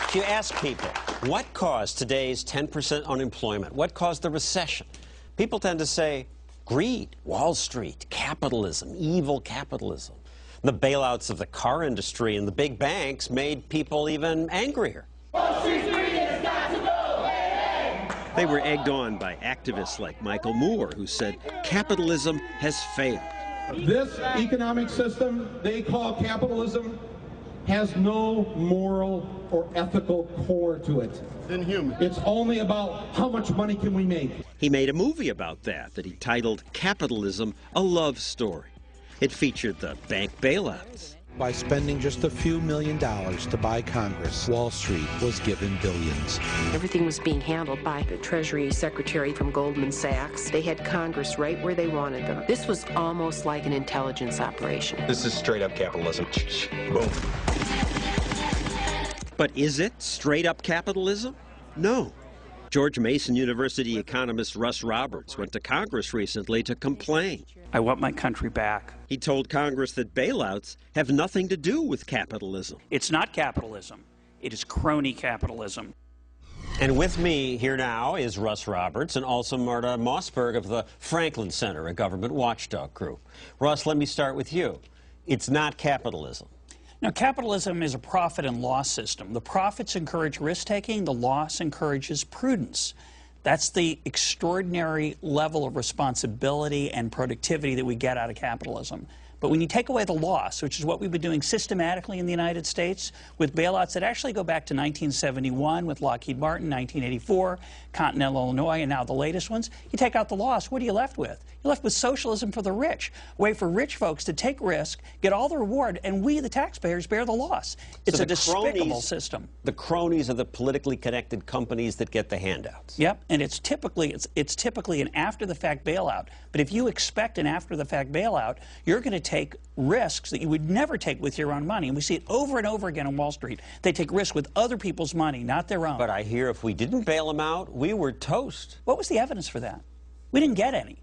If you ask people, what caused today's 10% unemployment? What caused the recession? People tend to say, greed, Wall Street, capitalism, evil capitalism. The bailouts of the car industry and the big banks made people even angrier. Wall Street's greed has got to go! Hey, hey! They were egged on by activists like Michael Moore, who said capitalism has failed. This economic system they call capitalism has no moral or ethical core to it. It's inhuman. It's only about how much money can we make. He made a movie about that he titled Capitalism, a Love Story. It featured the bank bailouts. By spending just a few $1 million to buy Congress, Wall Street was given billions. Everything was being handled by the Treasury Secretary from Goldman Sachs. They had Congress right where they wanted them. This was almost like an intelligence operation. This is straight up capitalism. Boom. But is it straight up capitalism? No. George Mason University economist Russ Roberts went to Congress recently to complain. I want my country back. He told Congress that bailouts have nothing to do with capitalism. It's not capitalism. It is crony capitalism. And with me here now is Russ Roberts and also Marta Mossberg of the Franklin Center, a government watchdog group. Russ, let me start with you. It's not capitalism. Now, capitalism is a profit and loss system. The profits encourage risk-taking. The loss encourages prudence. That's the extraordinary level of responsibility and productivity that we get out of capitalism. But when you take away the loss, which is what we've been doing systematically in the United States with bailouts that actually go back to 1971 with Lockheed Martin, 1984, Continental Illinois, and now the latest ones, you take out the loss, what are you left with? You're left with socialism for the rich, a way for rich folks to take risk, get all the reward, and we, the taxpayers, bear the loss. It's a despicable system. The cronies are the politically connected companies that get the handouts. Yep, and it's typically an after-the-fact bailout. But if you expect an after-the-fact bailout, you're going to take risks that you would never take with your own money. And we see it over and over again on Wall Street. They take risks with other people's money, not their own. But I hear if we didn't bail them out, we were toast. What was the evidence for that? We didn't get any.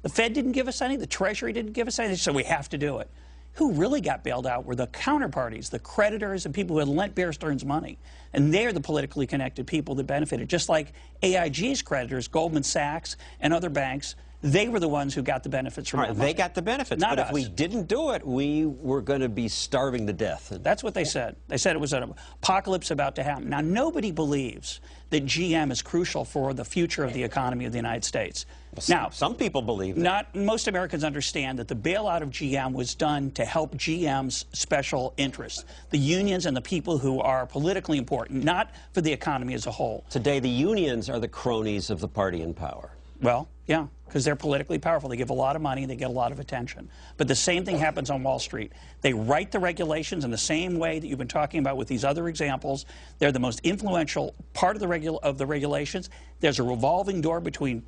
The Fed didn't give us any. The Treasury didn't give us any. They said we have to do it. Who really got bailed out were the counterparties, the creditors, and people who had lent Bear Stearns money. And they're the politically connected people that benefited. Just like AIG's creditors, Goldman Sachs and other banks, they were the ones who got the benefits from that money. They got the benefits, not but us. If we didn't do it, we were going to be starving to death. That's what they said. They said it was an apocalypse about to happen. Now, nobody believes that GM is crucial for the future of the economy of the United States. Now, some people believe that. Not most Americans understand that the bailout of GM was done to help GM's special interests, the unions and the people who are politically important, not for the economy as a whole. Today, the unions are the cronies of the party in power. Well, yeah, because they're politically powerful. They give a lot of money, they get a lot of attention. But the same thing happens on Wall Street. They write the regulations in the same way that you've been talking about with these other examples. They're the most influential part of the regulations. There's a revolving door between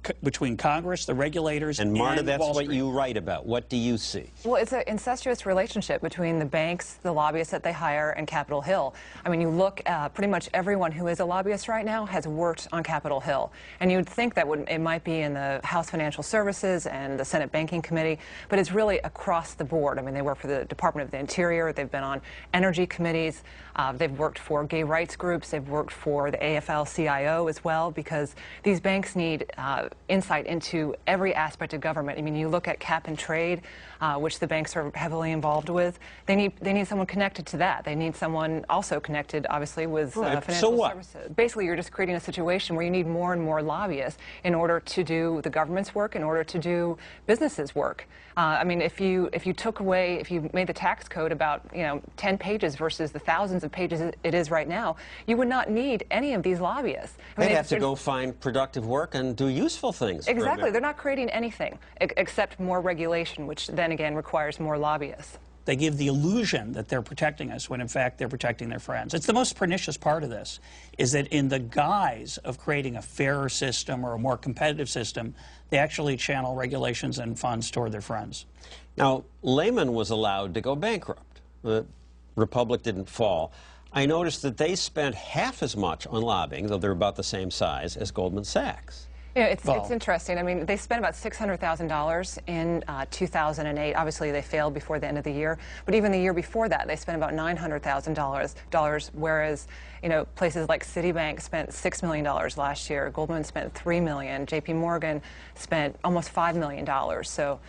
Congress, the regulators, and Marta, and that's Wall what Street. you write about. What do you see? Well, it's an incestuous relationship between the banks, the lobbyists that they hire, and Capitol Hill. I mean, you look at pretty much everyone who is a lobbyist right now has worked on Capitol Hill. And you'd think that it might be in the House Financial Services and the Senate Banking Committee, but it's really across the board. I mean, they work for the Department of the Interior, they've been on energy committees, they've worked for gay rights groups, they've worked for the AFL-CIO as well, because these banks need insight into every aspect of government. I mean, you look at cap and trade, which the banks are heavily involved with. They need someone connected to that. They need someone also connected, obviously, with financial services. Basically, you're just creating a situation where you need more and more lobbyists in order to do the government's work, in order to do businesses' work. I mean, if you made the tax code about 10 pages versus the thousands of pages it is right now, you would not need any of these lobbyists. I mean, they'd have to go find productive work and do useful things. Exactly. They're not creating anything except more regulation, which then again requires more lobbyists. They give the illusion that they're protecting us when in fact they're protecting their friends. It's the most pernicious part of this, is that in the guise of creating a fairer system or a more competitive system, they actually channel regulations and funds toward their friends. Now, Lehman was allowed to go bankrupt. The Republic didn't fall. I noticed that they spent half as much on lobbying, though they're about the same size, as Goldman Sachs. You know, it's interesting. I mean, they spent about $600,000 in 2008. Obviously, they failed before the end of the year. But even the year before that, they spent about $900,000, whereas, you know, places like Citibank spent $6 million last year. Goldman spent $3 million. JP Morgan spent almost $5 million. So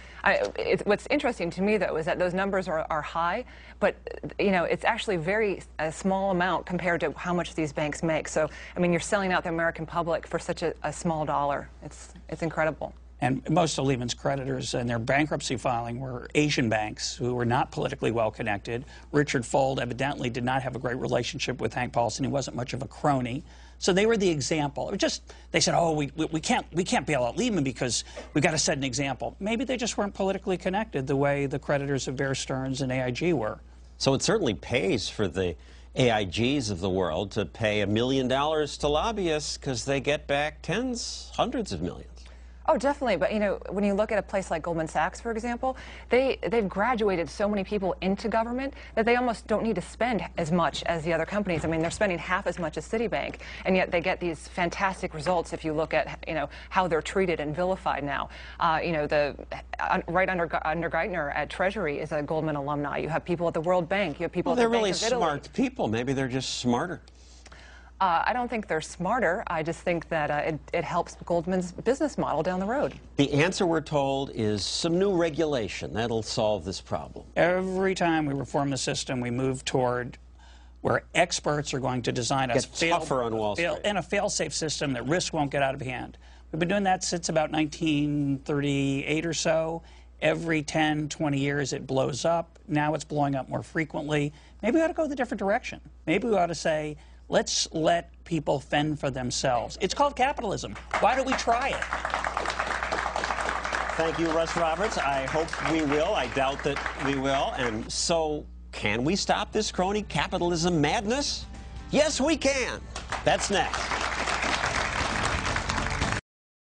what's interesting to me, though, is that those numbers are high, but, you know, it's actually a small amount compared to how much these banks make. So, I mean, you're selling out the American public for such a small dollar. It's incredible. And most of Lehman's creditors in their bankruptcy filing were Asian banks who were not politically well connected. Richard Fuld evidently did not have a great relationship with Hank Paulson. He wasn't much of a crony. So they were the example. They said, oh, we can't bail out Lehman because we got to set an example. Maybe they just weren't politically connected the way the creditors of Bear Stearns and AIG were. So it certainly pays for the AIGs of the world to pay $1 million to lobbyists because they get back tens, hundreds of millions. Oh, definitely. But, you know, when you look at a place like Goldman Sachs, for example, they've graduated so many people into government that they almost don't need to spend as much as the other companies. I mean, they're spending half as much as Citibank, and yet they get these fantastic results if you look at, you know, how they're treated and vilified now. You know, right under Geithner at Treasury is a Goldman alumni. You have people at the World Bank. You have people at the Bank of Italy. They're really smart people. Maybe they're just smarter. I don't think they're smarter. I just think that it helps Goldman's business model down the road. The answer, we're told, is some new regulation. That'll solve this problem. Every time we reform the system, we move toward where experts are going to design a fail-safe system that risk won't get out of hand. We've been doing that since about 1938 or so. Every 10, 20 years, it blows up. Now it's blowing up more frequently. Maybe we ought to go the different direction. Maybe we ought to say, let's let people fend for themselves. It's called capitalism. Why don't we try it? Thank you, Russ Roberts. I hope we will. I doubt that we will. And so, can we stop this crony capitalism madness? Yes, we can. That's next.